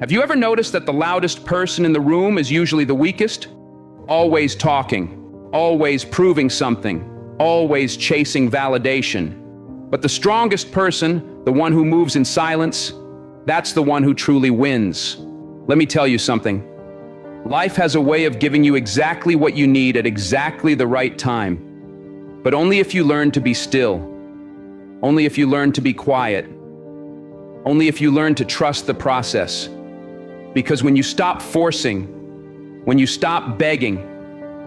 Have you ever noticed that the loudest person in the room is usually the weakest? Always talking, always proving something, always chasing validation. But the strongest person, the one who moves in silence, that's the one who truly wins. Let me tell you something. Life has a way of giving you exactly what you need at exactly the right time. But only if you learn to be still. Only if you learn to be quiet. Only if you learn to trust the process. Because when you stop forcing, when you stop begging,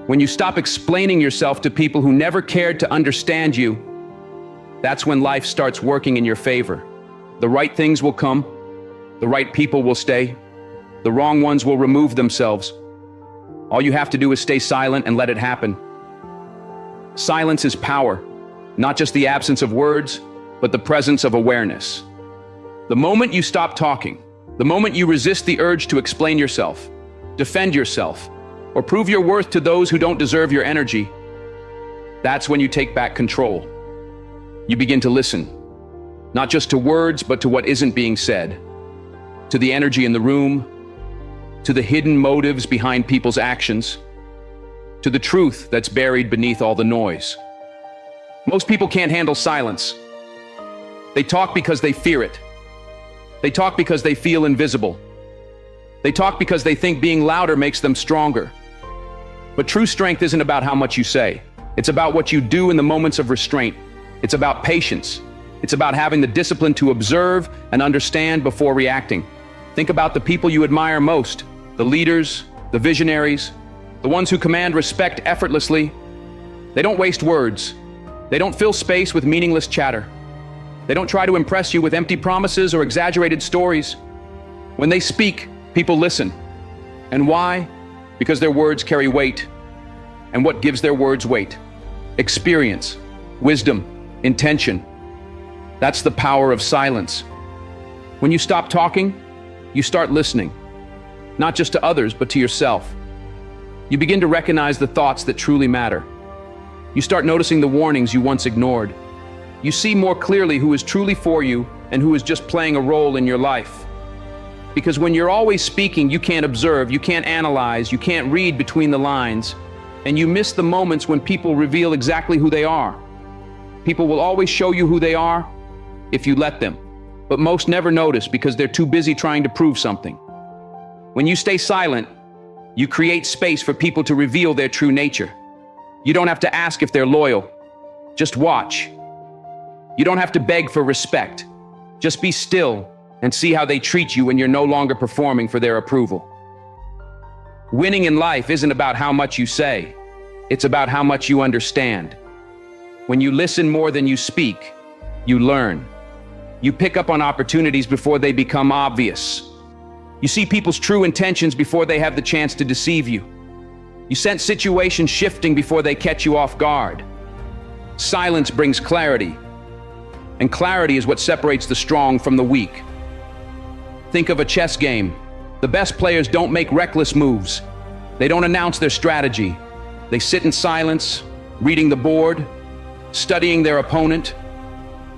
when you stop explaining yourself to people who never cared to understand you, that's when life starts working in your favor. The right things will come, the right people will stay, the wrong ones will remove themselves. All you have to do is stay silent and let it happen. Silence is power, not just the absence of words, but the presence of awareness. The moment you stop talking, the moment you resist the urge to explain yourself, defend yourself, or prove your worth to those who don't deserve your energy, that's when you take back control. You begin to listen, not just to words, but to what isn't being said, to the energy in the room, to the hidden motives behind people's actions, to the truth that's buried beneath all the noise. Most people can't handle silence. They talk because they fear it. They talk because they feel invisible. They talk because they think being louder makes them stronger. But true strength isn't about how much you say. It's about what you do in the moments of restraint. It's about patience. It's about having the discipline to observe and understand before reacting. Think about the people you admire most, the leaders, the visionaries, the ones who command respect effortlessly. They don't waste words. They don't fill space with meaningless chatter. They don't try to impress you with empty promises or exaggerated stories. When they speak, people listen. And why? Because their words carry weight. And what gives their words weight? Experience, wisdom, intention. That's the power of silence. When you stop talking, you start listening. Not just to others, but to yourself. You begin to recognize the thoughts that truly matter. You start noticing the warnings you once ignored. You see more clearly who is truly for you and who is just playing a role in your life. Because when you're always speaking, you can't observe, you can't analyze, you can't read between the lines, and you miss the moments when people reveal exactly who they are. People will always show you who they are if you let them, but most never notice because they're too busy trying to prove something. When you stay silent, you create space for people to reveal their true nature. You don't have to ask if they're loyal, just watch. You don't have to beg for respect. Just be still and see how they treat you when you're no longer performing for their approval. Winning in life isn't about how much you say. It's about how much you understand. When you listen more than you speak, you learn. You pick up on opportunities before they become obvious. You see people's true intentions before they have the chance to deceive you. You sense situations shifting before they catch you off guard. Silence brings clarity. And clarity is what separates the strong from the weak. Think of a chess game. The best players don't make reckless moves. They don't announce their strategy. They sit in silence, reading the board, studying their opponent,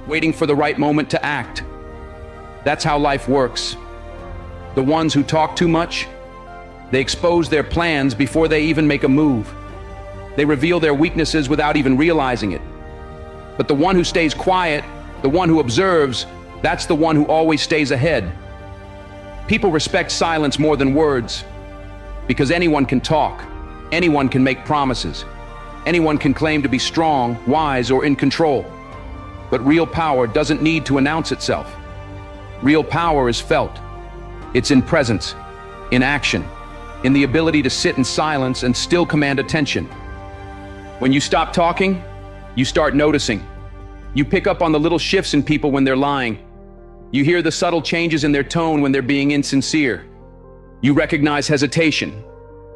waiting for the right moment to act. That's how life works. The ones who talk too much, they expose their plans before they even make a move. They reveal their weaknesses without even realizing it. But the one who stays quiet, the one who observes, that's the one who always stays ahead. People respect silence more than words because anyone can talk, anyone can make promises, anyone can claim to be strong, wise, or in control. But real power doesn't need to announce itself. Real power is felt. It's in presence, in action, in the ability to sit in silence and still command attention. When you stop talking, you start noticing. You pick up on the little shifts in people when they're lying. You hear the subtle changes in their tone when they're being insincere. You recognize hesitation,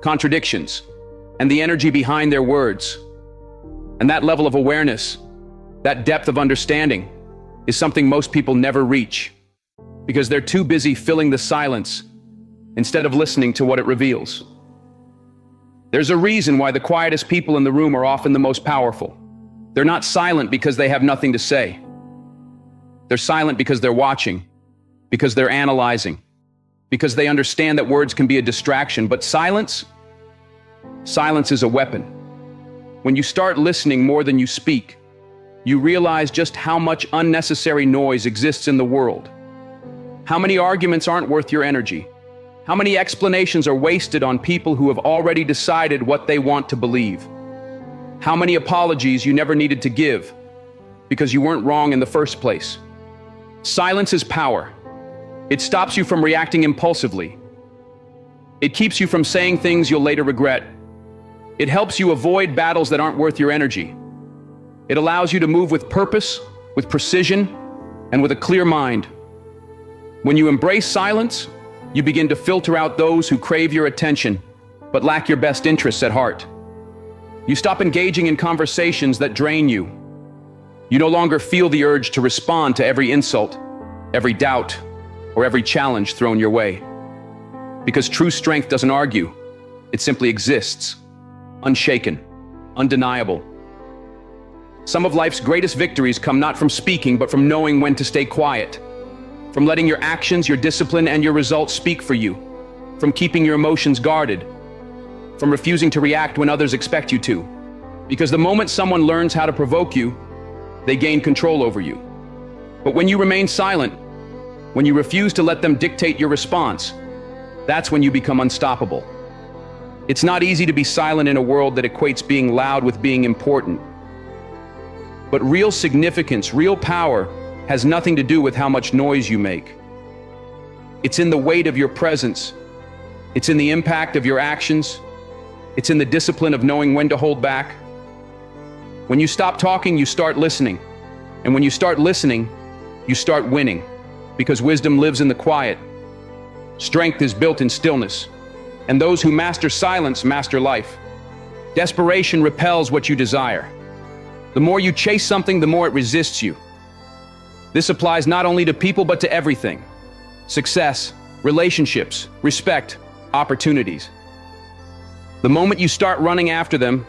contradictions, and the energy behind their words. And that level of awareness, that depth of understanding, is something most people never reach because they're too busy filling the silence instead of listening to what it reveals. There's a reason why the quietest people in the room are often the most powerful. They're not silent because they have nothing to say. They're silent because they're watching, because they're analyzing, because they understand that words can be a distraction, but silence is a weapon. When you start listening more than you speak, you realize just how much unnecessary noise exists in the world. How many arguments aren't worth your energy? How many explanations are wasted on people who have already decided what they want to believe? How many apologies you never needed to give because you weren't wrong in the first place? Silence is power. It stops you from reacting impulsively. It keeps you from saying things you'll later regret. It helps you avoid battles that aren't worth your energy. It allows you to move with purpose, with precision, and with a clear mind. When you embrace silence, you begin to filter out those who crave your attention, but lack your best interests at heart. You stop engaging in conversations that drain you. You no longer feel the urge to respond to every insult, every doubt, or every challenge thrown your way. Because true strength doesn't argue, it simply exists, unshaken, undeniable. Some of life's greatest victories come not from speaking, but from knowing when to stay quiet. From letting your actions, your discipline, and your results speak for you. From keeping your emotions guarded. From refusing to react when others expect you to. Because the moment someone learns how to provoke you, they gain control over you. But when you remain silent, when you refuse to let them dictate your response, that's when you become unstoppable. It's not easy to be silent in a world that equates being loud with being important. But real significance, real power, has nothing to do with how much noise you make. It's in the weight of your presence. It's in the impact of your actions. It's in the discipline of knowing when to hold back. When you stop talking, you start listening. And when you start listening, you start winning. Because wisdom lives in the quiet. Strength is built in stillness. And those who master silence master life. Desperation repels what you desire. The more you chase something, the more it resists you. This applies not only to people, but to everything. Success, relationships, respect, opportunities. The moment you start running after them,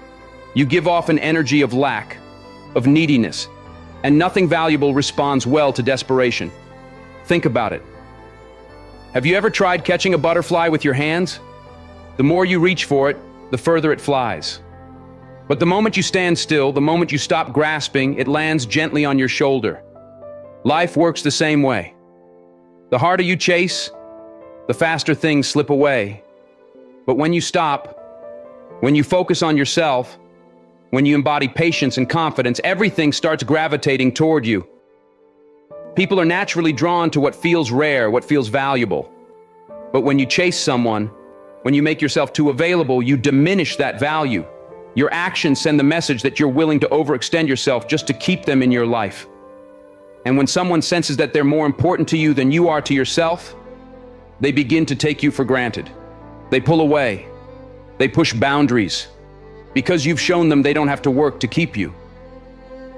you give off an energy of lack, of neediness, and nothing valuable responds well to desperation. Think about it. Have you ever tried catching a butterfly with your hands? The more you reach for it, the further it flies. But the moment you stand still, the moment you stop grasping, it lands gently on your shoulder. Life works the same way. The harder you chase, the faster things slip away. But when you stop, when you focus on yourself, when you embody patience and confidence, everything starts gravitating toward you. People are naturally drawn to what feels rare, what feels valuable. But when you chase someone, when you make yourself too available, you diminish that value. Your actions send the message that you're willing to overextend yourself just to keep them in your life. And when someone senses that they're more important to you than you are to yourself, they begin to take you for granted. They pull away. They push boundaries. Because you've shown them they don't have to work to keep you.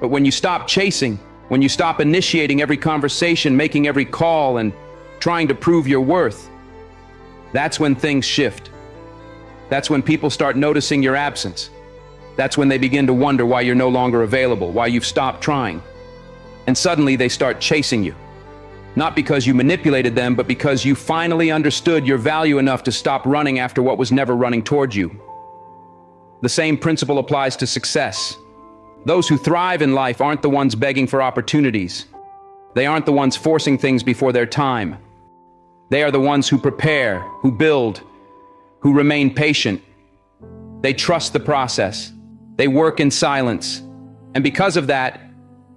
But when you stop chasing, when you stop initiating every conversation, making every call, and trying to prove your worth, that's when things shift. That's when people start noticing your absence. That's when they begin to wonder why you're no longer available, why you've stopped trying. And suddenly they start chasing you. Not because you manipulated them, but because you finally understood your value enough to stop running after what was never running toward you. The same principle applies to success. Those who thrive in life aren't the ones begging for opportunities. They aren't the ones forcing things before their time. They are the ones who prepare, who build, who remain patient. They trust the process. They work in silence. And because of that,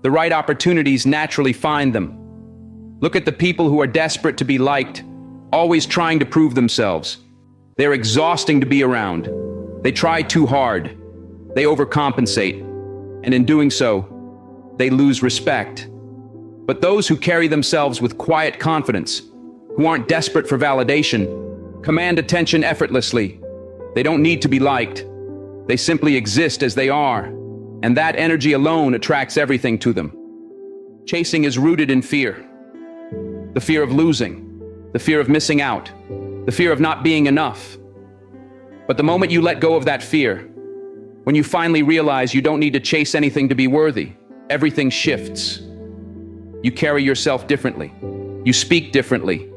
the right opportunities naturally find them. Look at the people who are desperate to be liked, always trying to prove themselves. They're exhausting to be around. They try too hard. They overcompensate. And in doing so, they lose respect. But those who carry themselves with quiet confidence, who aren't desperate for validation, command attention effortlessly. They don't need to be liked. They simply exist as they are. And that energy alone attracts everything to them. Chasing is rooted in fear. The fear of losing, the fear of missing out, the fear of not being enough. But the moment you let go of that fear, when you finally realize you don't need to chase anything to be worthy, everything shifts. You carry yourself differently. You speak differently.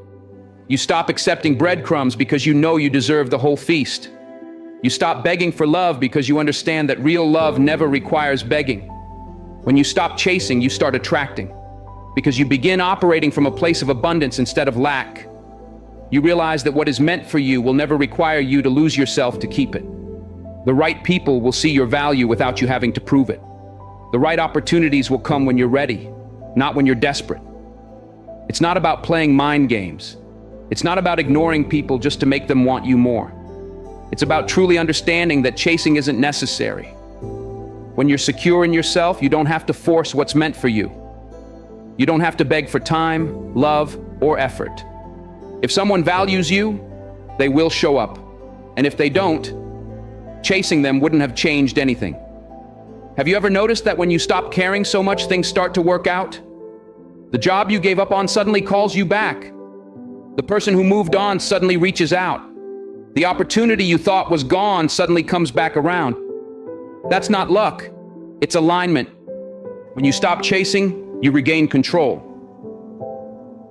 You stop accepting breadcrumbs because you know you deserve the whole feast. You stop begging for love because you understand that real love never requires begging. When you stop chasing, you start attracting, because you begin operating from a place of abundance instead of lack. You realize that what is meant for you will never require you to lose yourself to keep it. The right people will see your value without you having to prove it. The right opportunities will come when you're ready, not when you're desperate. It's not about playing mind games. It's not about ignoring people just to make them want you more. It's about truly understanding that chasing isn't necessary. When you're secure in yourself, you don't have to force what's meant for you. You don't have to beg for time, love, or effort. If someone values you, they will show up. And if they don't, chasing them wouldn't have changed anything. Have you ever noticed that when you stop caring so much, things start to work out? The job you gave up on suddenly calls you back. The person who moved on suddenly reaches out. The opportunity you thought was gone suddenly comes back around. That's not luck, it's alignment. When you stop chasing, you regain control.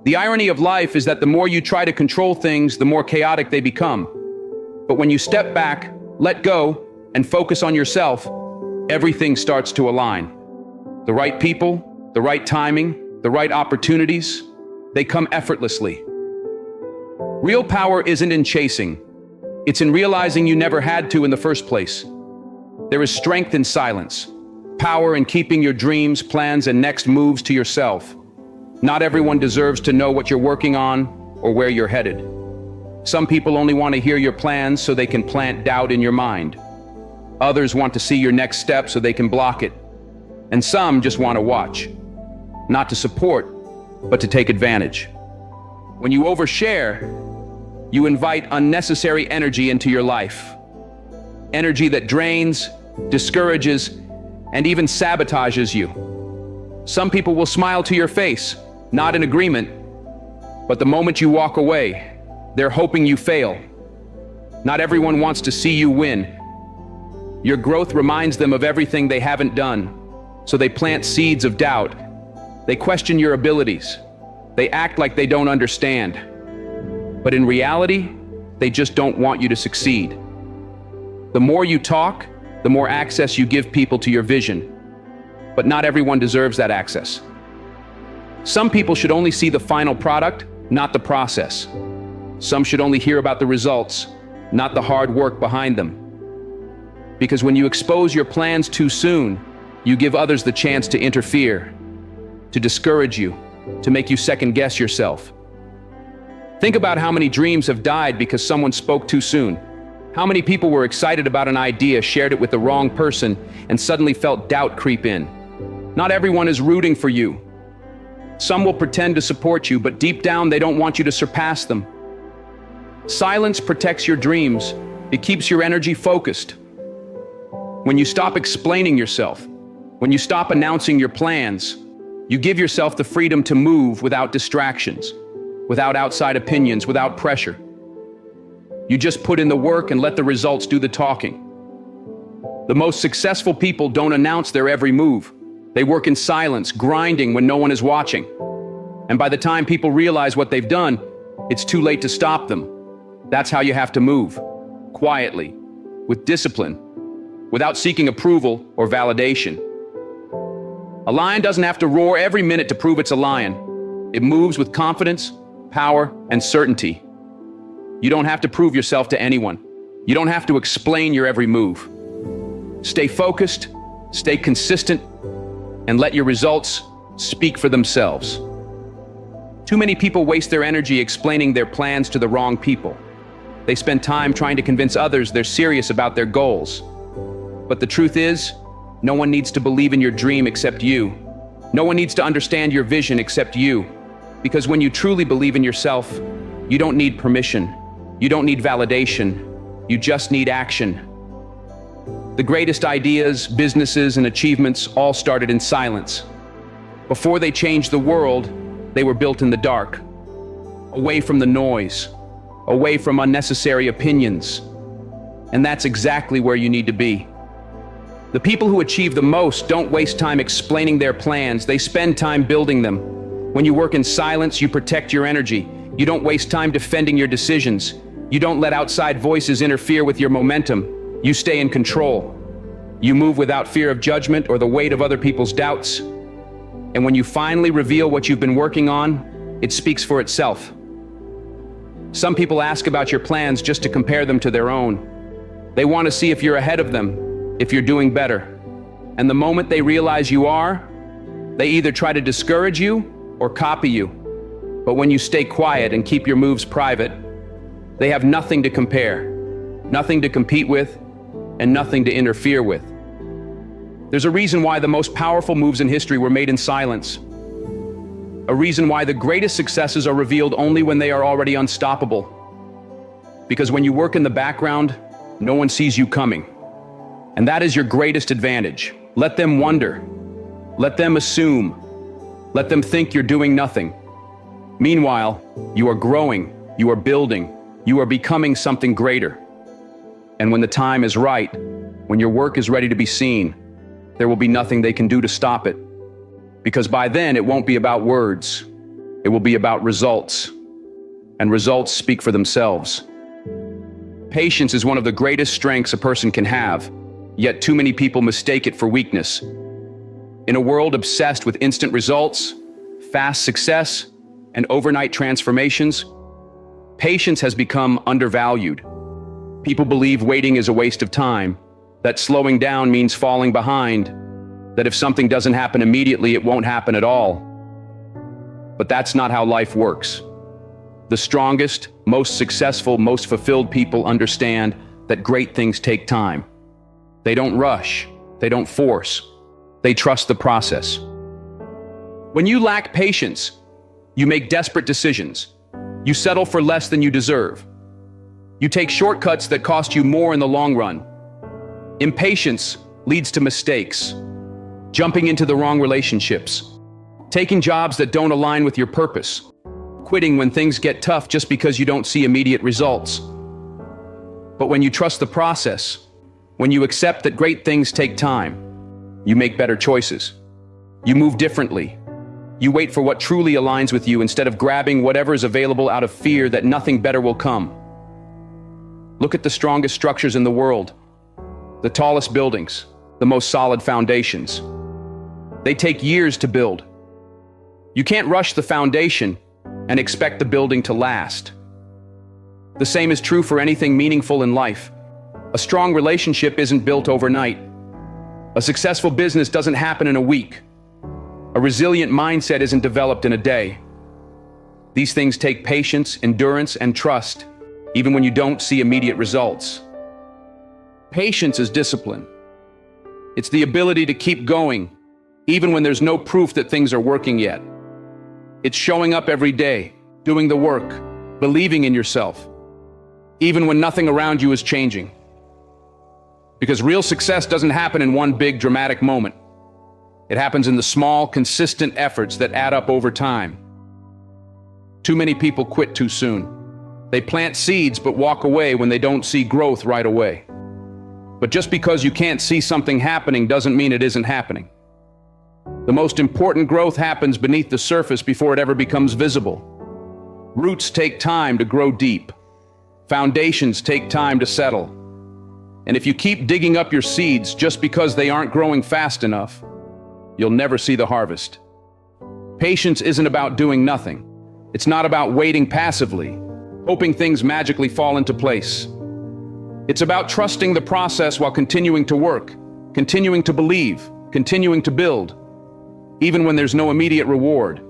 The irony of life is that the more you try to control things, the more chaotic they become. But when you step back, let go, and focus on yourself, everything starts to align. The right people, the right timing, the right opportunities, they come effortlessly. Real power isn't in chasing. It's in realizing you never had to in the first place. There is strength in silence, power in keeping your dreams, plans, and next moves to yourself. Not everyone deserves to know what you're working on or where you're headed. Some people only want to hear your plans so they can plant doubt in your mind. Others want to see your next step so they can block it. And some just want to watch. Not to support, but to take advantage. When you overshare, you invite unnecessary energy into your life. Energy that drains, discourages, and even sabotages you. Some people will smile to your face, not in agreement, but the moment you walk away, they're hoping you fail. Not everyone wants to see you win. Your growth reminds them of everything they haven't done, so they plant seeds of doubt. They question your abilities. They act like they don't understand. But in reality, they just don't want you to succeed. The more you talk, the more access you give people to your vision. But not everyone deserves that access. Some people should only see the final product, not the process. Some should only hear about the results, not the hard work behind them. Because when you expose your plans too soon, you give others the chance to interfere, to discourage you, to make you second-guess yourself. Think about how many dreams have died because someone spoke too soon. How many people were excited about an idea, shared it with the wrong person, and suddenly felt doubt creep in. Not everyone is rooting for you. Some will pretend to support you, but deep down they don't want you to surpass them. Silence protects your dreams. It keeps your energy focused. When you stop explaining yourself, when you stop announcing your plans, you give yourself the freedom to move without distractions, without outside opinions, without pressure. You just put in the work and let the results do the talking. The most successful people don't announce their every move. They work in silence, grinding when no one is watching. And by the time people realize what they've done, it's too late to stop them. That's how you have to move. Quietly, with discipline, without seeking approval or validation. A lion doesn't have to roar every minute to prove it's a lion. It moves with confidence, power, and certainty. You don't have to prove yourself to anyone. You don't have to explain your every move. Stay focused, stay consistent, and let your results speak for themselves. Too many people waste their energy explaining their plans to the wrong people. They spend time trying to convince others they're serious about their goals. But the truth is, no one needs to believe in your dream except you. No one needs to understand your vision except you. Because when you truly believe in yourself, you don't need permission. You don't need validation. You just need action. The greatest ideas, businesses, and achievements all started in silence. Before they changed the world, they were built in the dark, away from the noise, away from unnecessary opinions. And that's exactly where you need to be. The people who achieve the most don't waste time explaining their plans. They spend time building them. When you work in silence, you protect your energy, You don't waste time defending your decisions. You don't let outside voices interfere with your momentum. You stay in control. You move without fear of judgment or the weight of other people's doubts. And when you finally reveal what you've been working on, it speaks for itself. Some people ask about your plans just to compare them to their own. They want to see if you're ahead of them, if you're doing better. And the moment they realize you are, they either try to discourage you or copy you. But when you stay quiet and keep your moves private, they have nothing to compare, nothing to compete with, and nothing to interfere with. There's a reason why the most powerful moves in history were made in silence. A reason why the greatest successes are revealed only when they are already unstoppable. Because when you work in the background, no one sees you coming. And that is your greatest advantage. Let them wonder. Let them assume. Let them think you're doing nothing. Meanwhile, you are growing, you are building, you are becoming something greater. And when the time is right, when your work is ready to be seen, there will be nothing they can do to stop it. Because by then, it won't be about words. It will be about results. And results speak for themselves. Patience is one of the greatest strengths a person can have, yet too many people mistake it for weakness. In a world obsessed with instant results, fast success, and overnight transformations, patience has become undervalued. People believe waiting is a waste of time, that slowing down means falling behind, that if something doesn't happen immediately, it won't happen at all. But that's not how life works. The strongest, most successful, most fulfilled people understand that great things take time. They don't rush. They don't force. They trust the process. When you lack patience, you make desperate decisions. You settle for less than you deserve. You take shortcuts that cost you more in the long run. Impatience leads to mistakes, jumping into the wrong relationships, taking jobs that don't align with your purpose, quitting when things get tough just because you don't see immediate results. But when you trust the process, when you accept that great things take time, you make better choices. You move differently. You wait for what truly aligns with you instead of grabbing whatever is available out of fear that nothing better will come. Look at the strongest structures in the world, the tallest buildings, the most solid foundations. They take years to build. You can't rush the foundation and expect the building to last. The same is true for anything meaningful in life. A strong relationship isn't built overnight. A successful business doesn't happen in a week. A resilient mindset isn't developed in a day. These things take patience, endurance, and trust, even when you don't see immediate results. Patience is discipline. It's the ability to keep going, even when there's no proof that things are working yet. It's showing up every day, doing the work, believing in yourself, even when nothing around you is changing. Because real success doesn't happen in one big dramatic moment. It happens in the small, consistent efforts that add up over time. Too many people quit too soon. They plant seeds but walk away when they don't see growth right away. But just because you can't see something happening doesn't mean it isn't happening. The most important growth happens beneath the surface before it ever becomes visible. Roots take time to grow deep. Foundations take time to settle. And if you keep digging up your seeds just because they aren't growing fast enough, you'll never see the harvest. Patience isn't about doing nothing. It's not about waiting passively, hoping things magically fall into place. It's about trusting the process while continuing to work, continuing to believe, continuing to build, even when there's no immediate reward.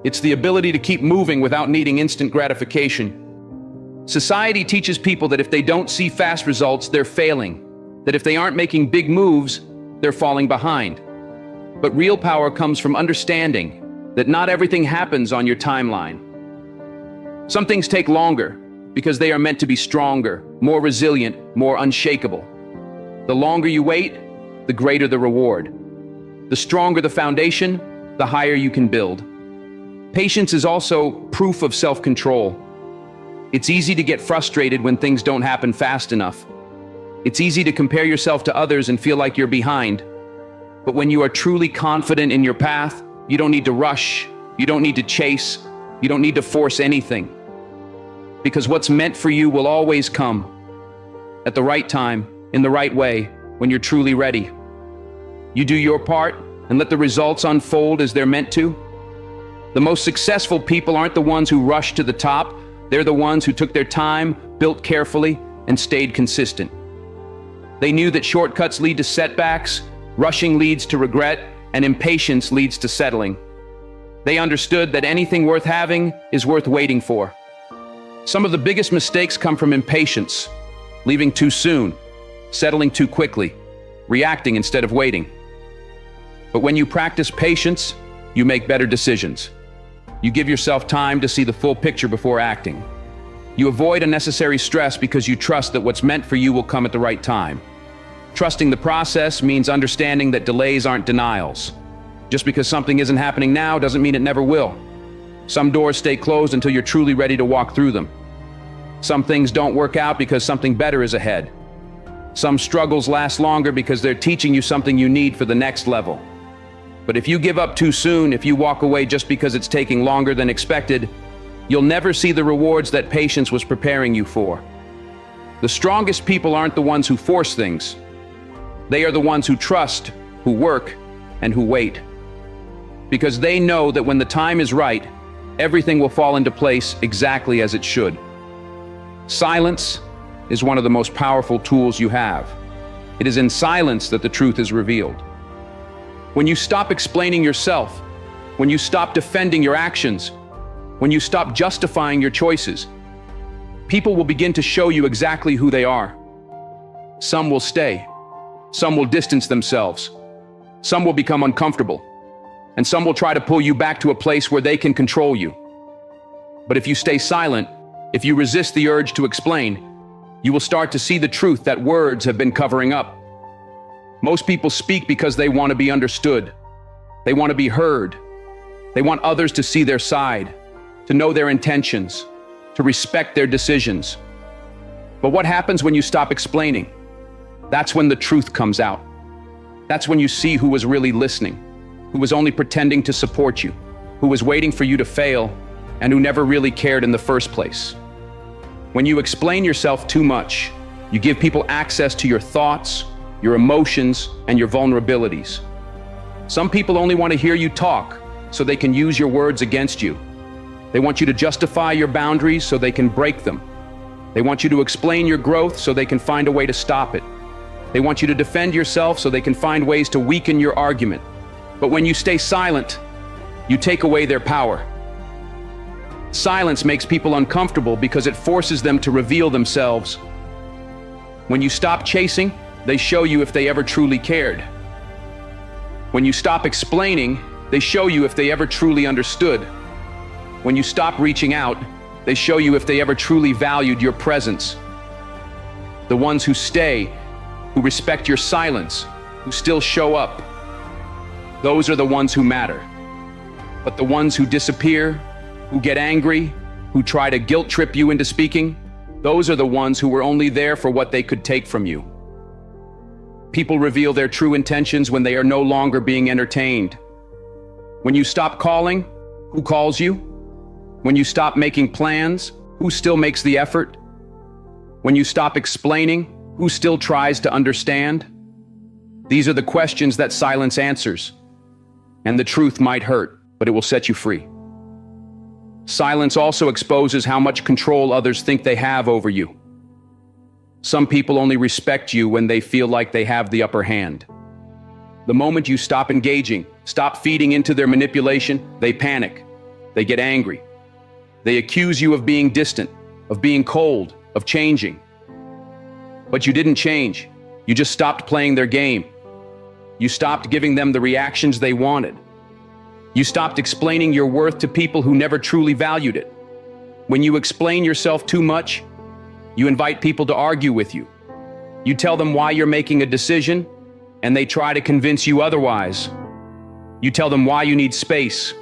It's the ability to keep moving without needing instant gratification. Society teaches people that if they don't see fast results, they're failing, that if they aren't making big moves, they're falling behind. But real power comes from understanding that not everything happens on your timeline. Some things take longer because they are meant to be stronger, more resilient, more unshakable. The longer you wait, the greater the reward. The stronger the foundation, the higher you can build. Patience is also proof of self-control. It's easy to get frustrated when things don't happen fast enough. It's easy to compare yourself to others and feel like you're behind. But when you are truly confident in your path, you don't need to rush, you don't need to chase, you don't need to force anything. because what's meant for you will always come at the right time, in the right way, when you're truly ready. You do your part and let the results unfold as they're meant to. The most successful people aren't the ones who rush to the top. They're the ones who took their time, built carefully, and stayed consistent. They knew that shortcuts lead to setbacks, rushing leads to regret, and impatience leads to settling. They understood that anything worth having is worth waiting for. Some of the biggest mistakes come from impatience, leaving too soon, settling too quickly, reacting instead of waiting. But when you practice patience, you make better decisions. You give yourself time to see the full picture before acting. You avoid unnecessary stress because you trust that what's meant for you will come at the right time. Trusting the process means understanding that delays aren't denials. Just because something isn't happening now doesn't mean it never will. Some doors stay closed until you're truly ready to walk through them. Some things don't work out because something better is ahead. Some struggles last longer because they're teaching you something you need for the next level. But if you give up too soon, if you walk away just because it's taking longer than expected, you'll never see the rewards that patience was preparing you for. The strongest people aren't the ones who force things. They are the ones who trust, who work, and who wait. Because they know that when the time is right, everything will fall into place exactly as it should. Silence is one of the most powerful tools you have. It is in silence that the truth is revealed. When you stop explaining yourself, when you stop defending your actions, when you stop justifying your choices, people will begin to show you exactly who they are. Some will stay, some will distance themselves, some will become uncomfortable, and some will try to pull you back to a place where they can control you. But if you stay silent, if you resist the urge to explain, you will start to see the truth that words have been covering up. Most people speak because they want to be understood. They want to be heard. They want others to see their side, to know their intentions, to respect their decisions. But what happens when you stop explaining? That's when the truth comes out. That's when you see who was really listening, who was only pretending to support you, who was waiting for you to fail, and who never really cared in the first place. When you explain yourself too much, you give people access to your thoughts, your emotions, and your vulnerabilities. Some people only want to hear you talk so they can use your words against you. They want you to justify your boundaries so they can break them. They want you to explain your growth so they can find a way to stop it. They want you to defend yourself so they can find ways to weaken your argument. But when you stay silent, you take away their power. Silence makes people uncomfortable because it forces them to reveal themselves. When you stop chasing, they show you if they ever truly cared. When you stop explaining, they show you if they ever truly understood. When you stop reaching out, they show you if they ever truly valued your presence. The ones who stay, who respect your silence, who still show up, those are the ones who matter. But the ones who disappear, who get angry, who try to guilt trip you into speaking, those are the ones who were only there for what they could take from you. People reveal their true intentions when they are no longer being entertained. When you stop calling, who calls you? When you stop making plans, who still makes the effort? When you stop explaining, who still tries to understand? These are the questions that silence answers. And the truth might hurt, but it will set you free. Silence also exposes how much control others think they have over you. Some people only respect you when they feel like they have the upper hand. The moment you stop engaging, stop feeding into their manipulation, they panic. They get angry. They accuse you of being distant, of being cold, of changing. But you didn't change. You just stopped playing their game. You stopped giving them the reactions they wanted. You stopped explaining your worth to people who never truly valued it. When you explain yourself too much, you invite people to argue with you. You tell them why you're making a decision, and they try to convince you otherwise. You tell them why you need space,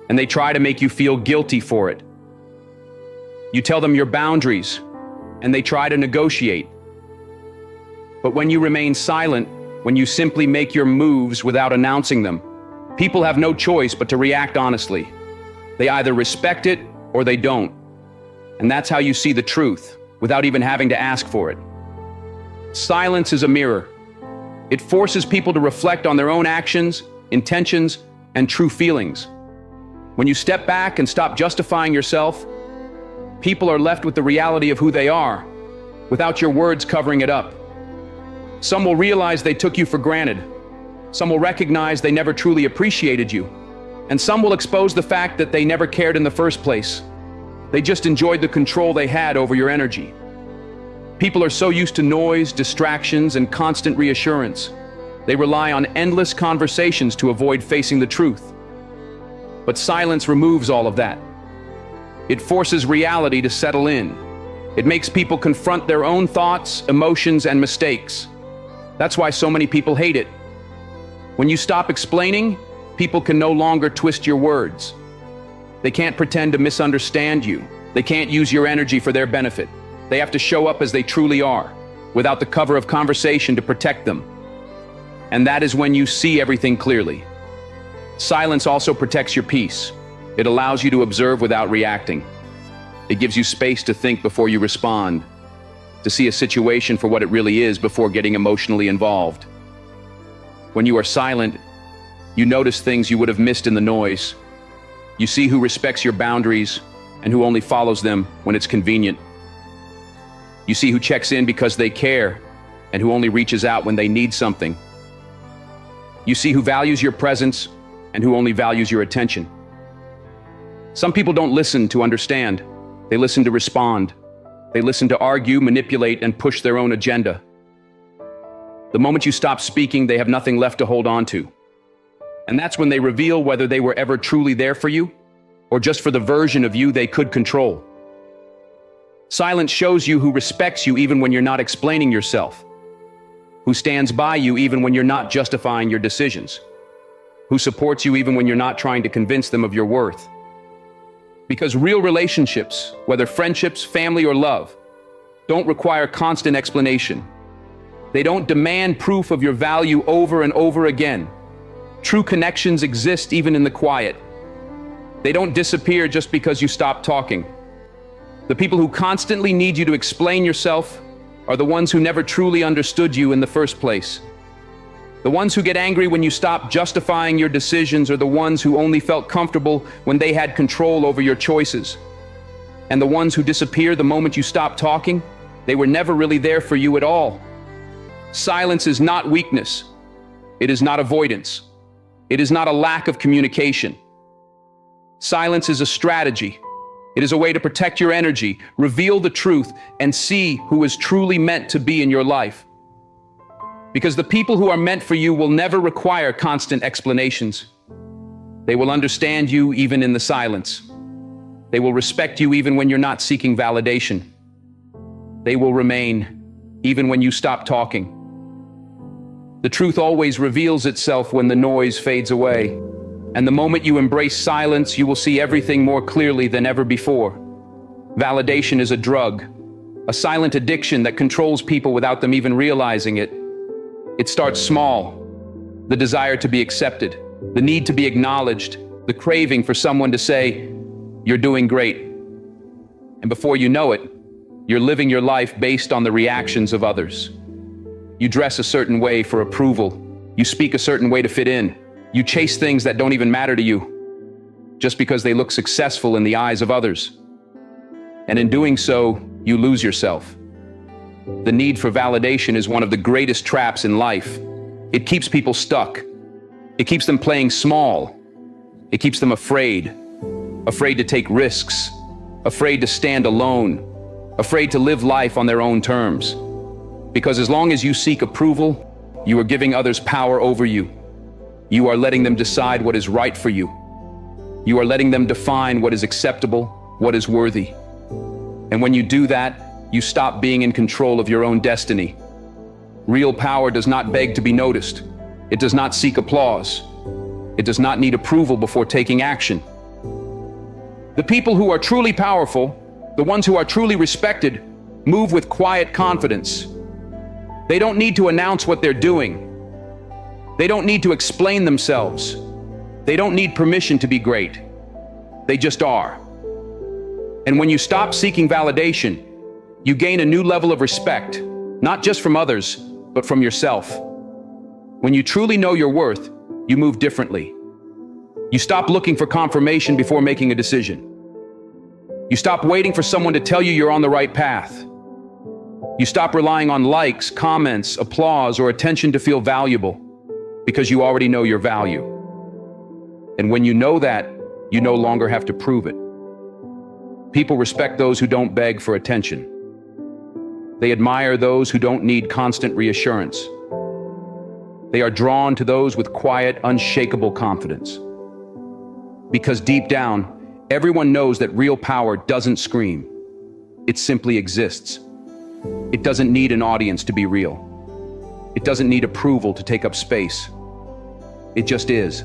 and they try to make you feel guilty for it. You tell them your boundaries, and they try to negotiate. But when you remain silent, when you simply make your moves without announcing them, people have no choice but to react honestly. They either respect it or they don't. And that's how you see the truth, without even having to ask for it. Silence is a mirror. It forces people to reflect on their own actions, intentions, and true feelings. When you step back and stop justifying yourself, people are left with the reality of who they are, without your words covering it up. Some will realize they took you for granted. Some will recognize they never truly appreciated you. And some will expose the fact that they never cared in the first place. They just enjoyed the control they had over your energy. People are so used to noise, distractions, and constant reassurance. They rely on endless conversations to avoid facing the truth. But silence removes all of that. It forces reality to settle in. It makes people confront their own thoughts, emotions, and mistakes. That's why so many people hate it. When you stop explaining, people can no longer twist your words. They can't pretend to misunderstand you. They can't use your energy for their benefit. They have to show up as they truly are, without the cover of conversation to protect them. And that is when you see everything clearly. Silence also protects your peace. It allows you to observe without reacting. It gives you space to think before you respond, to see a situation for what it really is before getting emotionally involved. When you are silent, you notice things you would have missed in the noise. You see who respects your boundaries and who only follows them when it's convenient. You see who checks in because they care and who only reaches out when they need something. You see who values your presence and who only values your attention. Some people don't listen to understand. They listen to respond. They listen to argue, manipulate, and push their own agenda. The moment you stop speaking, they have nothing left to hold on to. And that's when they reveal whether they were ever truly there for you or just for the version of you they could control. Silence shows you who respects you even when you're not explaining yourself, who stands by you even when you're not justifying your decisions, who supports you even when you're not trying to convince them of your worth. Because real relationships, whether friendships, family, or love, don't require constant explanation. They don't demand proof of your value over and over again. True connections exist even in the quiet. They don't disappear just because you stop talking. The people who constantly need you to explain yourself are the ones who never truly understood you in the first place. The ones who get angry when you stop justifying your decisions are the ones who only felt comfortable when they had control over your choices. And the ones who disappear the moment you stop talking, they were never really there for you at all. Silence is not weakness. It is not avoidance. It is not a lack of communication. Silence is a strategy. It is a way to protect your energy, reveal the truth, and see who is truly meant to be in your life. Because the people who are meant for you will never require constant explanations. They will understand you even in the silence. They will respect you even when you're not seeking validation. They will remain even when you stop talking. The truth always reveals itself when the noise fades away. And the moment you embrace silence, you will see everything more clearly than ever before. Validation is a drug, a silent addiction that controls people without them even realizing it. It starts small. The desire to be accepted, the need to be acknowledged, the craving for someone to say, "You're doing great." And before you know it, you're living your life based on the reactions of others. You dress a certain way for approval. You speak a certain way to fit in. You chase things that don't even matter to you, just because they look successful in the eyes of others. And in doing so, you lose yourself. The need for validation is one of the greatest traps in life. It keeps people stuck. It keeps them playing small. It keeps them afraid. Afraid to take risks. Afraid to stand alone. Afraid to live life on their own terms. Because as long as you seek approval, you are giving others power over you. You are letting them decide what is right for you. You are letting them define what is acceptable, what is worthy. And when you do that, you stop being in control of your own destiny. Real power does not beg to be noticed. It does not seek applause. It does not need approval before taking action. The people who are truly powerful, the ones who are truly respected, move with quiet confidence. They don't need to announce what they're doing. They don't need to explain themselves. They don't need permission to be great. They just are. And when you stop seeking validation, you gain a new level of respect, not just from others, but from yourself. When you truly know your worth, you move differently. You stop looking for confirmation before making a decision. You stop waiting for someone to tell you you're on the right path. You stop relying on likes, comments, applause, or attention to feel valuable, because you already know your value. And when you know that, you no longer have to prove it. People respect those who don't beg for attention. They admire those who don't need constant reassurance. They are drawn to those with quiet, unshakable confidence. Because deep down, everyone knows that real power doesn't scream. It simply exists. It doesn't need an audience to be real. It doesn't need approval to take up space. It just is.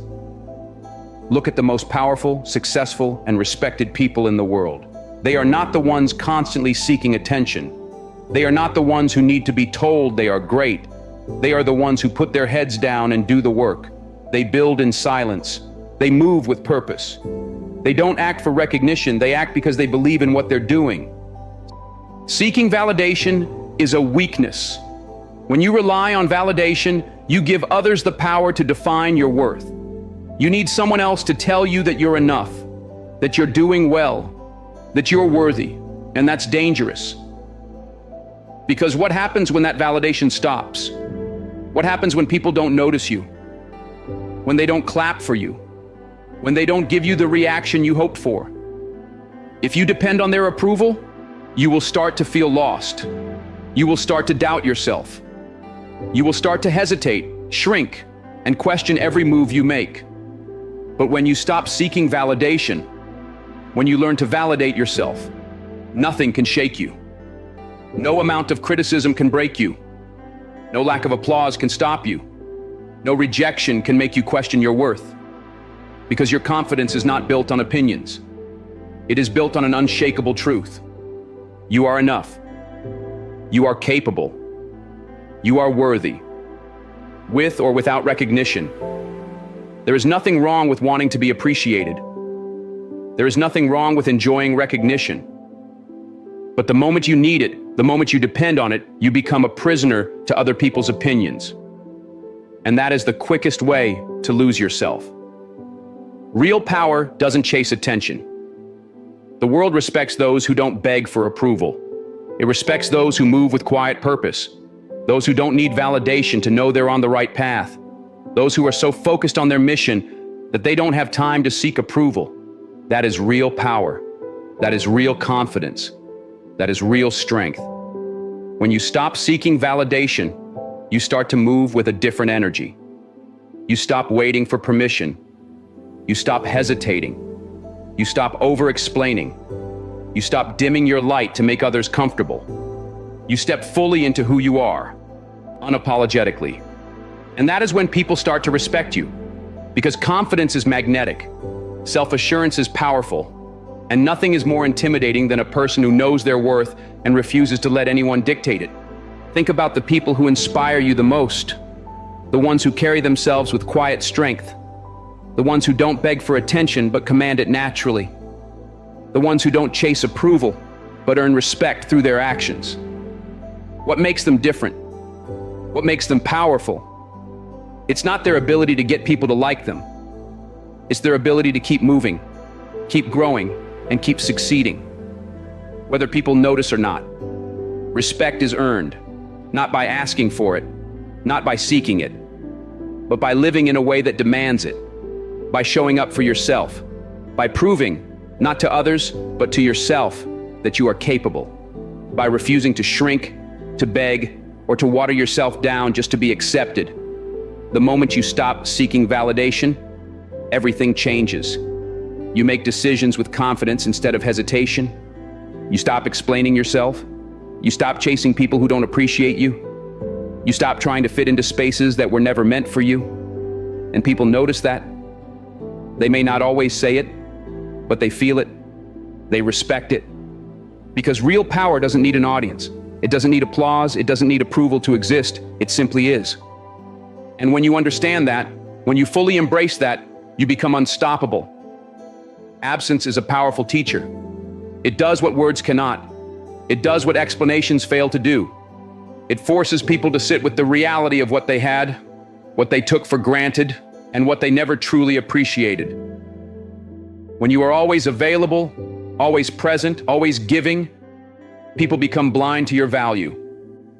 Look at the most powerful, successful, and respected people in the world. They are not the ones constantly seeking attention. They are not the ones who need to be told they are great. They are the ones who put their heads down and do the work. They build in silence. They move with purpose. They don't act for recognition. They act because they believe in what they're doing. Seeking validation is a weakness. When you rely on validation, you give others the power to define your worth. You need someone else to tell you that you're enough, that you're doing well, that you're worthy, and that's dangerous. Because what happens when that validation stops? What happens when people don't notice you? When they don't clap for you? When they don't give you the reaction you hoped for? If you depend on their approval, you will start to feel lost. You will start to doubt yourself. You will start to hesitate, shrink, and question every move you make. But when you stop seeking validation, when you learn to validate yourself, nothing can shake you. No amount of criticism can break you. No lack of applause can stop you. No rejection can make you question your worth. Because your confidence is not built on opinions. It is built on an unshakable truth. You are enough. You are capable. You are worthy. With or without recognition. There is nothing wrong with wanting to be appreciated. There is nothing wrong with enjoying recognition. But the moment you need it, the moment you depend on it, you become a prisoner to other people's opinions. And that is the quickest way to lose yourself. Real power doesn't chase attention. The world respects those who don't beg for approval. It respects those who move with quiet purpose. Those who don't need validation to know they're on the right path. Those who are so focused on their mission that they don't have time to seek approval. That is real power. That is real confidence. That is real strength. When you stop seeking validation, you start to move with a different energy. You stop waiting for permission. You stop hesitating. You stop over-explaining. You stop dimming your light to make others comfortable. You step fully into who you are, unapologetically. And that is when people start to respect you. Because confidence is magnetic. Self-assurance is powerful. And nothing is more intimidating than a person who knows their worth and refuses to let anyone dictate it. Think about the people who inspire you the most. The ones who carry themselves with quiet strength. The ones who don't beg for attention but command it naturally. The ones who don't chase approval but earn respect through their actions. What makes them different? What makes them powerful? It's not their ability to get people to like them. It's their ability to keep moving, keep growing, and keep succeeding. Whether people notice or not. Respect is earned, not by asking for it, not by seeking it, but by living in a way that demands it. By showing up for yourself, by proving, not to others, but to yourself, that you are capable, by refusing to shrink, to beg, or to water yourself down just to be accepted. The moment you stop seeking validation, everything changes. You make decisions with confidence instead of hesitation. You stop explaining yourself. You stop chasing people who don't appreciate you. You stop trying to fit into spaces that were never meant for you. And people notice that. They may not always say it, but they feel it. They respect it. Because real power doesn't need an audience. It doesn't need applause. It doesn't need approval to exist. It simply is. And when you understand that, when you fully embrace that, you become unstoppable. Absence is a powerful teacher. It does what words cannot. It does what explanations fail to do. It forces people to sit with the reality of what they had, what they took for granted, and what they never truly appreciated. When you are always available, always present, always giving, people become blind to your value.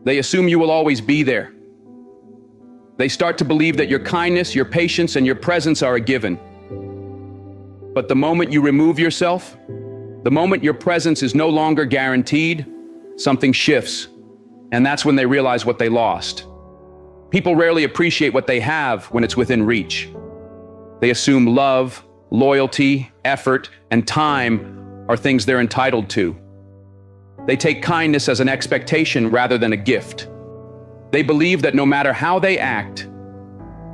They assume you will always be there. They start to believe that your kindness, your patience, and your presence are a given. But the moment you remove yourself, the moment your presence is no longer guaranteed, something shifts. And that's when they realize what they lost. People rarely appreciate what they have when it's within reach. They assume love, loyalty, effort, and time are things they're entitled to. They take kindness as an expectation rather than a gift. They believe that no matter how they act,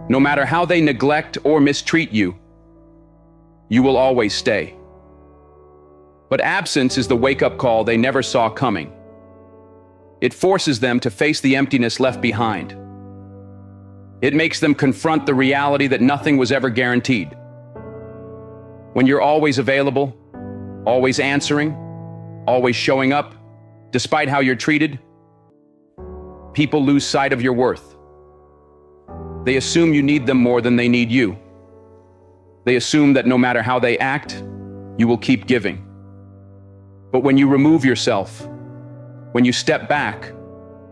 no matter how they neglect or mistreat you, you will always stay. But absence is the wake-up call they never saw coming. It forces them to face the emptiness left behind. It makes them confront the reality that nothing was ever guaranteed. When you're always available, always answering, always showing up, despite how you're treated, people lose sight of your worth. They assume you need them more than they need you. They assume that no matter how they act, you will keep giving. But when you remove yourself, when you step back,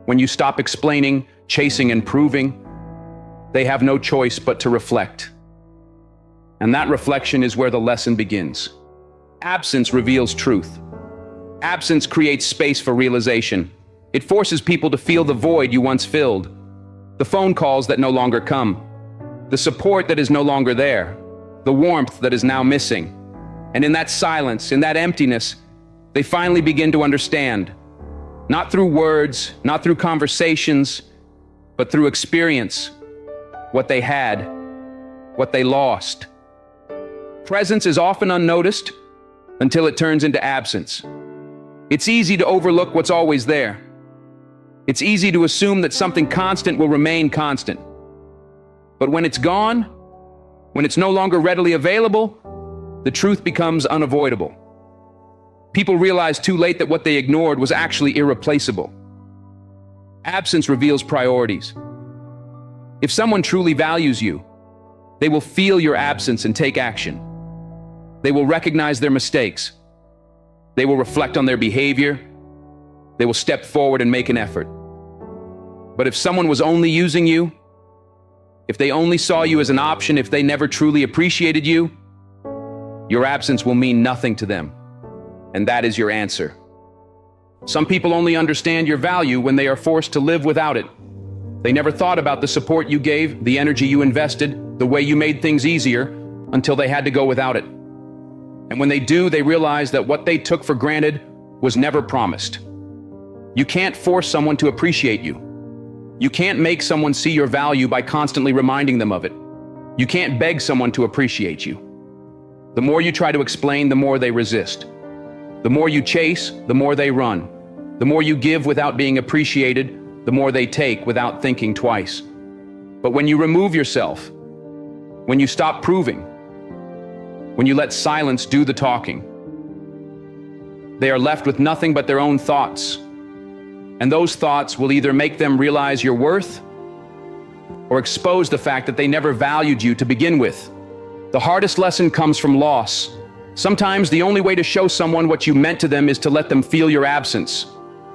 when you stop explaining, chasing, and proving, they have no choice but to reflect. And that reflection is where the lesson begins. Absence reveals truth. Absence creates space for realization. It forces people to feel the void you once filled, the phone calls that no longer come, the support that is no longer there, the warmth that is now missing. And in that silence, in that emptiness, they finally begin to understand, not through words, not through conversations, but through experience, what they had, what they lost. Presence is often unnoticed until it turns into absence. It's easy to overlook what's always there. It's easy to assume that something constant will remain constant. But when it's gone, when it's no longer readily available, the truth becomes unavoidable. People realize too late that what they ignored was actually irreplaceable. Absence reveals priorities. If someone truly values you, they will feel your absence and take action. They will recognize their mistakes. They will reflect on their behavior. They will step forward and make an effort. But if someone was only using you, if they only saw you as an option, if they never truly appreciated you, your absence will mean nothing to them. And that is your answer. Some people only understand your value when they are forced to live without it. They never thought about the support you gave, the energy you invested, the way you made things easier, until they had to go without it. And when they do, they realize that what they took for granted was never promised. You can't force someone to appreciate you. You can't make someone see your value by constantly reminding them of it. You can't beg someone to appreciate you. The more you try to explain, the more they resist. The more you chase, the more they run. The more you give without being appreciated, the more they take without thinking twice. But when you remove yourself, when you stop proving, when you let silence do the talking, they are left with nothing but their own thoughts. And those thoughts will either make them realize your worth or expose the fact that they never valued you to begin with. The hardest lesson comes from loss. Sometimes the only way to show someone what you meant to them is to let them feel your absence.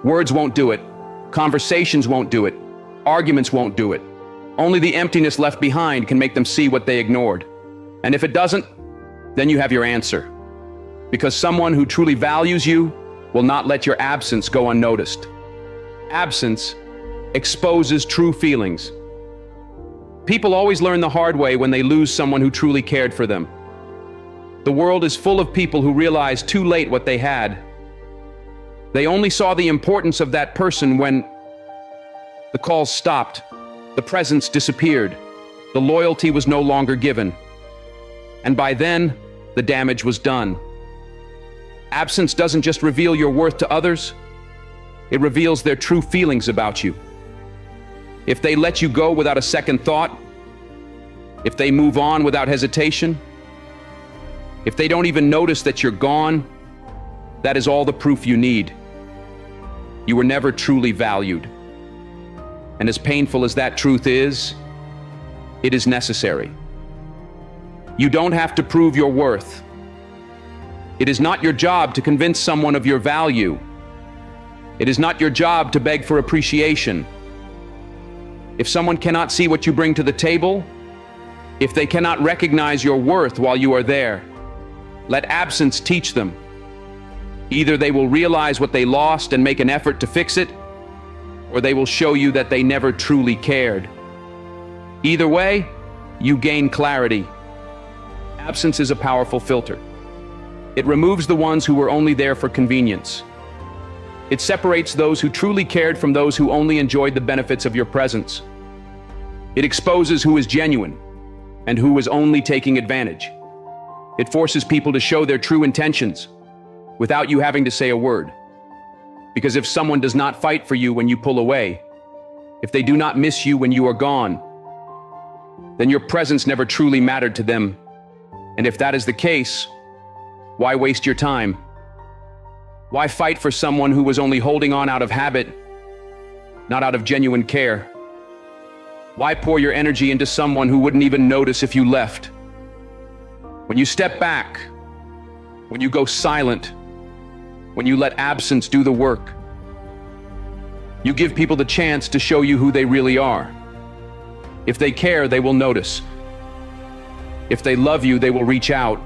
Words won't do it. Conversations won't do it. Arguments won't do it. Only the emptiness left behind can make them see what they ignored. And if it doesn't, then you have your answer. Because someone who truly values you will not let your absence go unnoticed. Absence exposes true feelings. People always learn the hard way when they lose someone who truly cared for them. The world is full of people who realize too late what they had. They only saw the importance of that person when the calls stopped, the presence disappeared, the loyalty was no longer given. And by then, the damage was done. Absence doesn't just reveal your worth to others, it reveals their true feelings about you. If they let you go without a second thought, if they move on without hesitation, if they don't even notice that you're gone, That is all the proof you need. You were never truly valued. And as painful as that truth is, it is necessary. You don't have to prove your worth. It is not your job to convince someone of your value. It is not your job to beg for appreciation. If someone cannot see what you bring to the table, if they cannot recognize your worth while you are there, let absence teach them. Either they will realize what they lost and make an effort to fix it, or they will show you that they never truly cared. Either way, you gain clarity. Absence is a powerful filter. It removes the ones who were only there for convenience. It separates those who truly cared from those who only enjoyed the benefits of your presence. It exposes who is genuine and who is only taking advantage. It forces people to show their true intentions without you having to say a word. Because if someone does not fight for you when you pull away, if they do not miss you when you are gone, then your presence never truly mattered to them. And if that is the case, why waste your time? Why fight for someone who was only holding on out of habit, not out of genuine care? Why pour your energy into someone who wouldn't even notice if you left? When you step back, when you go silent, when you let absence do the work, you give people the chance to show you who they really are. If they care, they will notice. If they love you, they will reach out.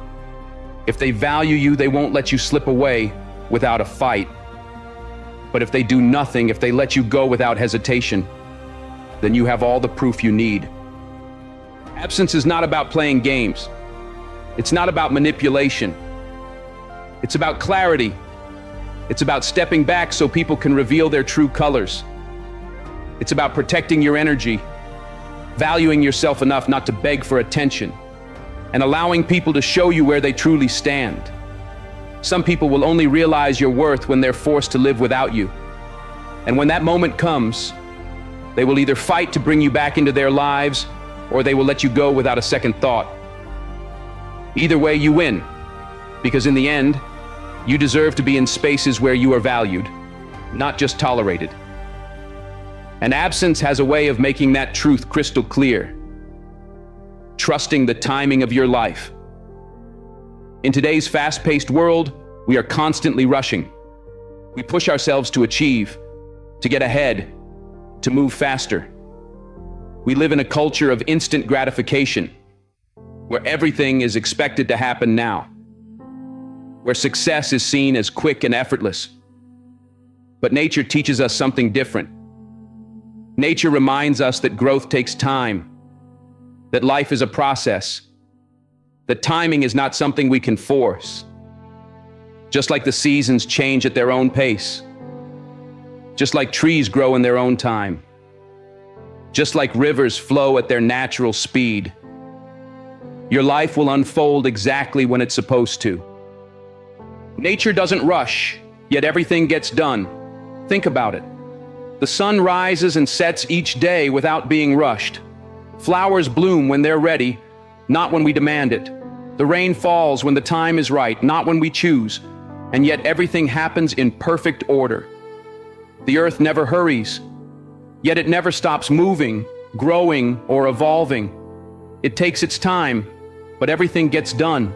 If they value you, they won't let you slip away without a fight. But if they do nothing, if they let you go without hesitation, then you have all the proof you need. Absence is not about playing games. It's not about manipulation. It's about clarity. It's about stepping back so people can reveal their true colors. It's about protecting your energy, valuing yourself enough not to beg for attention, and allowing people to show you where they truly stand. Some people will only realize your worth when they're forced to live without you. And when that moment comes, they will either fight to bring you back into their lives, or they will let you go without a second thought. Either way, you win, because in the end, you deserve to be in spaces where you are valued, not just tolerated. And absence has a way of making that truth crystal clear. Trusting the timing of your life. In today's fast-paced world, we are constantly rushing. We push ourselves to achieve, to get ahead, to move faster. We live in a culture of instant gratification, where everything is expected to happen now, where success is seen as quick and effortless. But nature teaches us something different. Nature reminds us that growth takes time, that life is a process, that timing is not something we can force. Just like the seasons change at their own pace, just like trees grow in their own time, just like rivers flow at their natural speed, your life will unfold exactly when it's supposed to. Nature doesn't rush, yet everything gets done. Think about it. The sun rises and sets each day without being rushed. Flowers bloom when they're ready, not when we demand it. The rain falls when the time is right, not when we choose. And yet everything happens in perfect order. The earth never hurries, yet it never stops moving, growing, or evolving. It takes its time, but everything gets done.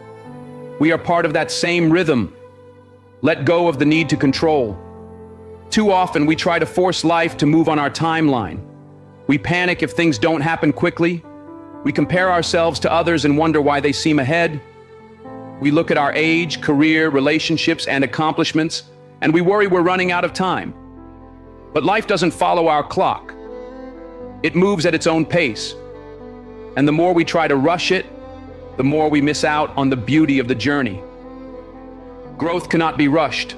We are part of that same rhythm. Let go of the need to control. Too often we try to force life to move on our timeline. We panic if things don't happen quickly. We compare ourselves to others and wonder why they seem ahead. We look at our age, career, relationships, and accomplishments, and we worry we're running out of time. But life doesn't follow our clock. It moves at its own pace. And the more we try to rush it, the more we miss out on the beauty of the journey. Growth cannot be rushed.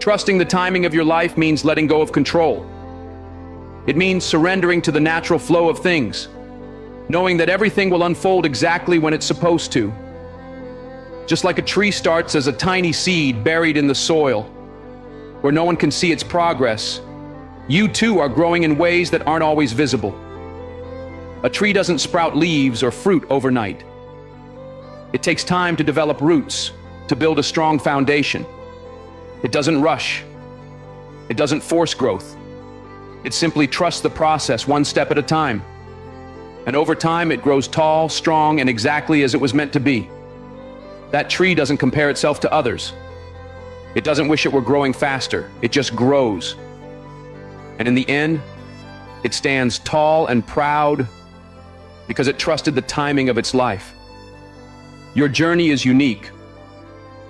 Trusting the timing of your life means letting go of control. It means surrendering to the natural flow of things, knowing that everything will unfold exactly when it's supposed to. Just like a tree starts as a tiny seed buried in the soil, where no one can see its progress, you too are growing in ways that aren't always visible. A tree doesn't sprout leaves or fruit overnight. It takes time to develop roots, to build a strong foundation. It doesn't rush. It doesn't force growth. It simply trusts the process one step at a time. And over time, it grows tall, strong, and exactly as it was meant to be. That tree doesn't compare itself to others. It doesn't wish it were growing faster. It just grows. And in the end, it stands tall and proud because it trusted the timing of its life. Your journey is unique.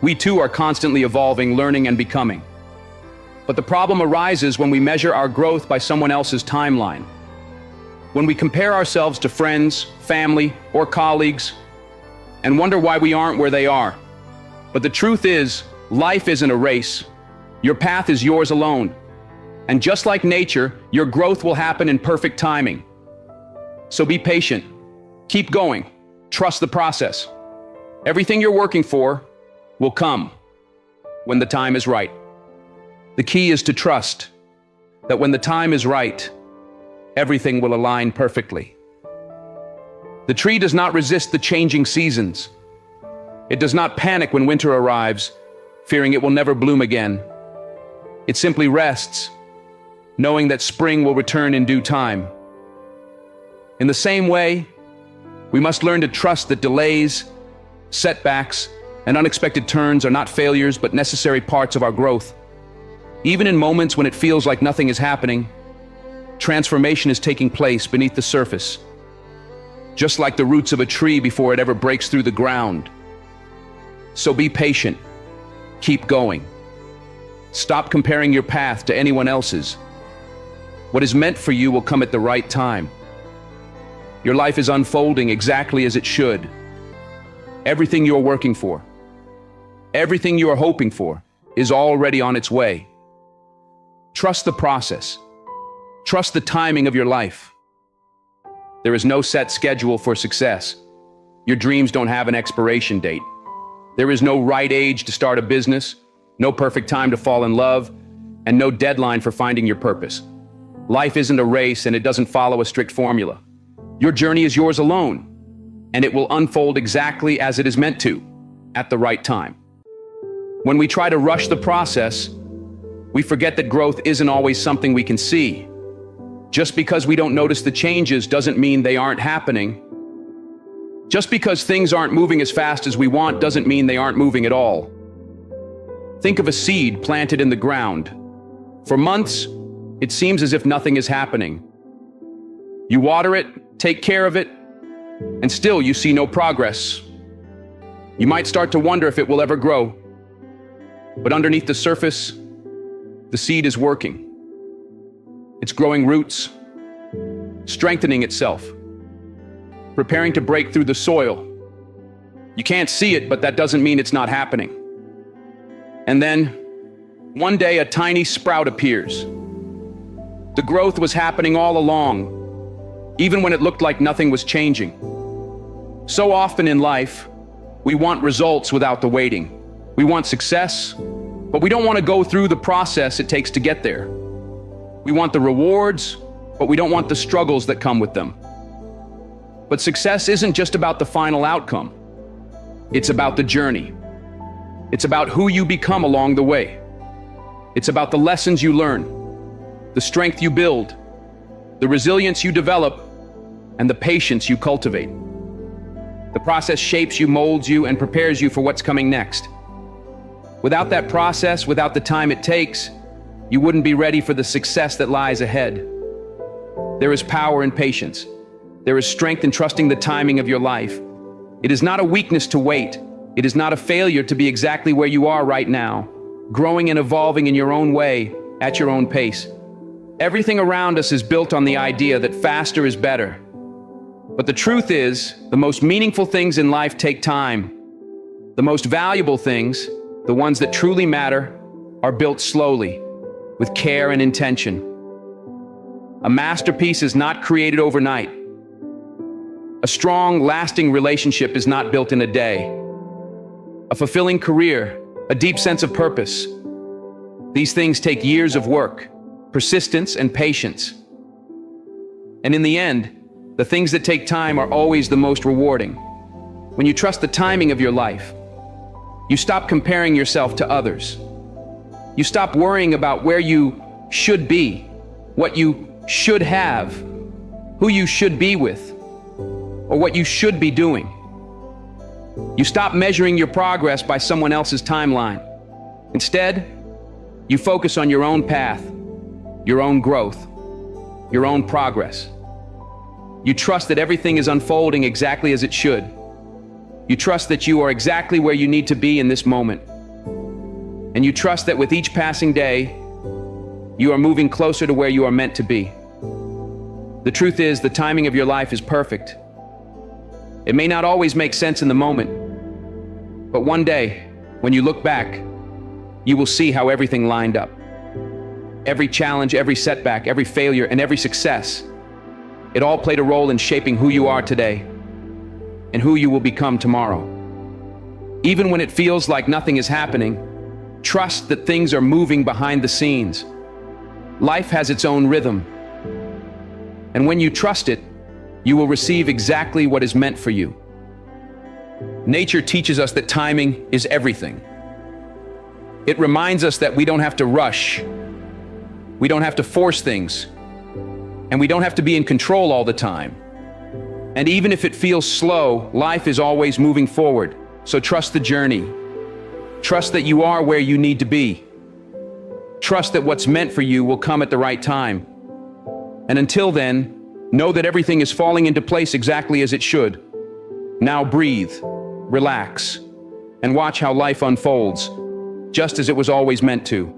We too are constantly evolving, learning, and becoming. But the problem arises when we measure our growth by someone else's timeline. When we compare ourselves to friends, family, or colleagues, and wonder why we aren't where they are. But the truth is, life isn't a race. Your path is yours alone. And just like nature, your growth will happen in perfect timing. So be patient. Keep going. Trust the process. Everything you're working for will come when the time is right. The key is to trust that when the time is right, everything will align perfectly. The tree does not resist the changing seasons. It does not panic when winter arrives, fearing it will never bloom again. It simply rests, knowing that spring will return in due time. In the same way, we must learn to trust that delays, setbacks, and unexpected turns are not failures but necessary parts of our growth. Even in moments when it feels like nothing is happening, transformation is taking place beneath the surface, just like the roots of a tree before it ever breaks through the ground. So be patient. Keep going. Stop comparing your path to anyone else's. What is meant for you will come at the right time. Your life is unfolding exactly as it should. Everything you're working for, everything you are hoping for, is already on its way. Trust the process. Trust the timing of your life. There is no set schedule for success. Your dreams don't have an expiration date. There is no right age to start a business, no perfect time to fall in love, and no deadline for finding your purpose. Life isn't a race and it doesn't follow a strict formula. Your journey is yours alone, and it will unfold exactly as it is meant to, at the right time. When we try to rush the process, we forget that growth isn't always something we can see. Just because we don't notice the changes doesn't mean they aren't happening. Just because things aren't moving as fast as we want doesn't mean they aren't moving at all. Think of a seed planted in the ground. For months, it seems as if nothing is happening. You water it, take care of it, and still you see no progress. You might start to wonder if it will ever grow. But underneath the surface, the seed is working. It's growing roots, strengthening itself, preparing to break through the soil. You can't see it, but that doesn't mean it's not happening. And then, one day a tiny sprout appears. The growth was happening all along, even when it looked like nothing was changing. So often in life, we want results without the waiting. We want success, but we don't want to go through the process it takes to get there. We want the rewards, but we don't want the struggles that come with them. But success isn't just about the final outcome. It's about the journey. It's about who you become along the way. It's about the lessons you learn, the strength you build, the resilience you develop, and the patience you cultivate. The process shapes you, molds you, and prepares you for what's coming next. Without that process, without the time it takes, you wouldn't be ready for the success that lies ahead. There is power in patience. There is strength in trusting the timing of your life. It is not a weakness to wait. It is not a failure to be exactly where you are right now, growing and evolving in your own way, at your own pace. Everything around us is built on the idea that faster is better. But the truth is, the most meaningful things in life take time. The most valuable things, the ones that truly matter, are built slowly, with care and intention. A masterpiece is not created overnight. A strong, lasting relationship is not built in a day. A fulfilling career, a deep sense of purpose. These things take years of work, persistence, and patience. And in the end, the things that take time are always the most rewarding. When you trust the timing of your life, you stop comparing yourself to others. You stop worrying about where you should be, what you should have, who you should be with, or what you should be doing. You stop measuring your progress by someone else's timeline. Instead, you focus on your own path, your own growth, your own progress. You trust that everything is unfolding exactly as it should. You trust that you are exactly where you need to be in this moment. And you trust that with each passing day, you are moving closer to where you are meant to be. The truth is, the timing of your life is perfect. It may not always make sense in the moment, but one day, when you look back, you will see how everything lined up. Every challenge, every setback, every failure, and every success, it all played a role in shaping who you are today and who you will become tomorrow. Even when it feels like nothing is happening, trust that things are moving behind the scenes. Life has its own rhythm. And when you trust it, you will receive exactly what is meant for you. Nature teaches us that timing is everything. It reminds us that we don't have to rush. We don't have to force things. And we don't have to be in control all the time. And even if it feels slow, life is always moving forward. So trust the journey. Trust that you are where you need to be. Trust that what's meant for you will come at the right time. And until then, know that everything is falling into place exactly as it should. Now breathe, relax, and watch how life unfolds, just as it was always meant to.